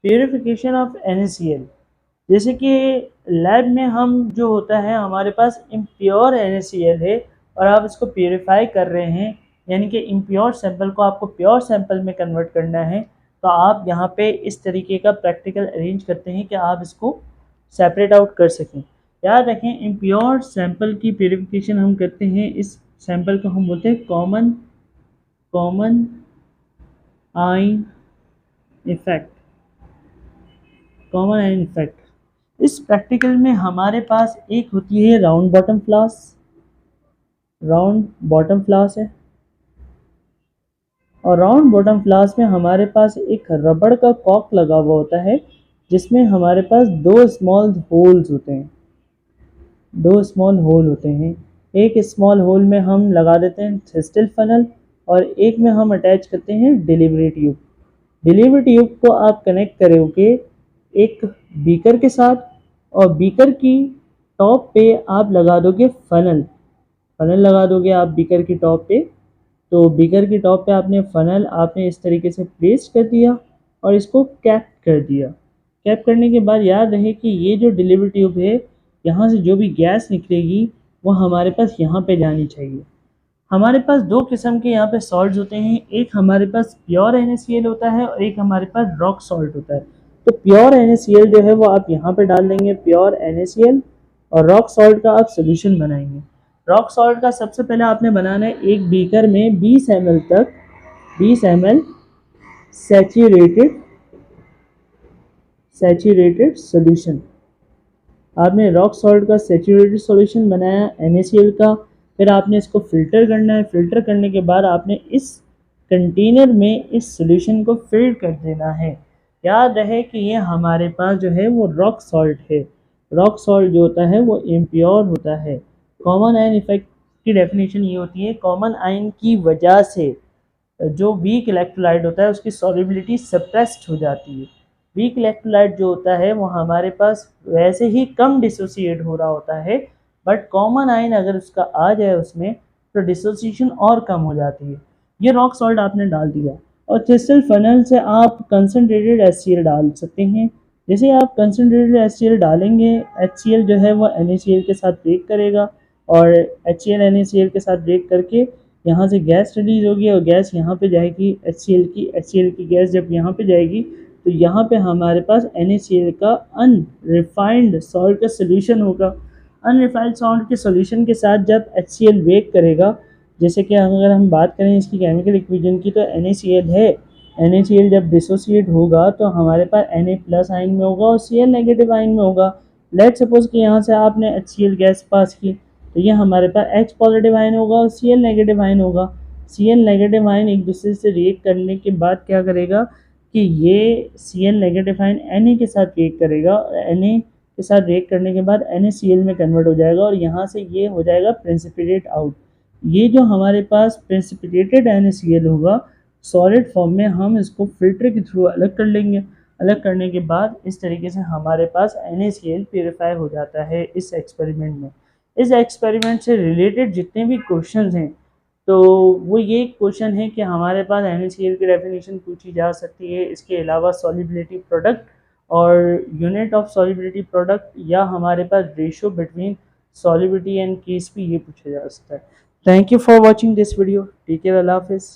Purification of NaCl। जैसे कि lab में हम जो होता है हमारे पास इम्प्योर NaCl है और आप इसको प्योरीफाई कर रहे हैं, यानी कि इम्प्योर सैंपल को आपको प्योर सैंपल में कन्वर्ट करना है, तो आप यहाँ पे इस तरीके का प्रैक्टिकल अरेंज करते हैं कि आप इसको सेपरेट आउट कर सकें। याद रखें, इम्प्योर सैंपल की प्योरीफिकेशन हम करते हैं, इस सैंपल को हम बोलते हैं कॉमन आइन इफेक्ट। कॉमन आइन इफेक्ट इस प्रैक्टिकल में हमारे पास एक होती है राउंड बॉटम फ्लास है, और राउंड बॉटम फ्लास में हमारे पास एक रबड़ का कॉक लगा हुआ होता है, जिसमें हमारे पास दो स्मॉल होल होते हैं। एक स्मॉल होल में हम लगा देते हैं थिस्टिल फनल, और एक में हम अटैच करते हैं डिलीवरी ट्यूब को आप कनेक्ट करोगे एक बीकर के साथ, और बीकर की टॉप पे आप लगा दोगे फनल लगा दोगे आप बीकर की टॉप पे। तो बीकर की टॉप पे आपने फनल इस तरीके से प्लेस कर दिया और इसको कैप कर दिया। कैप करने के बाद याद रहे कि ये जो डिलीवरी ट्यूब है, यहाँ से जो भी गैस निकलेगी वो हमारे पास यहाँ पे जानी चाहिए। हमारे पास दो किस्म के यहाँ पे सॉल्ट्स होते हैं, एक हमारे पास प्योर NaCl होता है और एक हमारे पास रॉक सॉल्ट होता है। तो प्योर NaCl जो है वो आप यहाँ पे डाल देंगे, प्योर NaCl, और रॉक सॉल्ट का आप सोल्यूशन बनाएंगे। रॉक सॉल्ट का सबसे पहले आपने बनाना है एक बीकर में 20 ml सैचुरेटेड सोल्यूशन। आपने रॉक सॉल्ट का सैचुरेटेड सॉल्यूशन बनाया NaCl का, फिर आपने इसको फिल्टर करना है। फिल्टर करने के बाद आपने इस कंटेनर में इस सॉल्यूशन को फिल कर देना है। याद रहे कि ये हमारे पास जो है वो रॉक सॉल्ट है। रॉक सॉल्ट जो होता है वो इम्प्योर होता है। कॉमन आयन इफेक्ट की डेफिनेशन ये होती है, कॉमन आयन की वजह से जो वीक इलेक्ट्रोलाइट होता है उसकी सॉल्युबिलिटी सप्रेस्ड हो जाती है। वीक इलेक्ट्रोलाइट जो होता है वो हमारे पास वैसे ही कम डिसोसिएट हो रहा होता है, बट कॉमन आयन अगर उसका आ जाए उसमें तो डिसोसिएशन और कम हो जाती है। ये रॉक सॉल्ट आपने डाल दिया, और क्रिस्टल फनल से आप कंसनट्रेटेड HCl डाल सकते हैं। जैसे आप कंसनट्रेटेड HCl डालेंगे, HCl जो है वो NaCl के साथ ब्रेक करेगा, और HCl NaCl के साथ ब्रेक करके यहाँ से गैस रिलीज होगी, और गैस यहाँ पे जाएगी HCl की गैस जब यहाँ पे जाएगी तो यहाँ पे हमारे पास NaCl का अनरिफाइंड सॉल्ट का सोल्यूशन होगा। अनरिफाइंड सॉल्ट के सोल्यूशन के साथ जब HCl ब्रेक करेगा, जैसे कि अगर हम बात करें इसकी केमिकल इक्वेशन की, तो NaCl है, NaCl जब डिसोसिएट होगा तो हमारे पास Na+ आयन में होगा और Cl- आयन में होगा। लेट सपोज कि यहाँ से आपने HCl गैस पास की, तो ये हमारे पास H+ आयन होगा और Cl- आयन होगा। Cl- आयन एक दूसरे से रिएक्ट करने के बाद क्या करेगा कि ये Cl- आयन Na के साथ रिएक्ट करेगा, Na के साथ रिएक्ट करने के बाद NaCl में कन्वर्ट हो जाएगा, और यहाँ से ये हो जाएगा प्रिसिपिटेट आउट। ये जो हमारे पास प्रिसिपिटेटेड NaCl होगा सॉलिड फॉर्म में, हम इसको फिल्टर के थ्रू अलग कर लेंगे। अलग करने के बाद इस तरीके से हमारे पास NaCl प्योरीफाई हो जाता है इस एक्सपेरिमेंट में। इस एक्सपेरिमेंट से रिलेटेड जितने भी क्वेश्चंस हैं, तो वो ये क्वेश्चन है कि हमारे पास NaCl की डेफिनेशन पूछी जा सकती है, इसके अलावा सॉल्युबिलिटी प्रोडक्ट और यूनिट ऑफ सॉल्युबिलिटी प्रोडक्ट, या हमारे पास ratio between solubility and case भी ये पूछा जा सकता है। Thank you for watching this video. Take care, अल्लाह हाफिज़।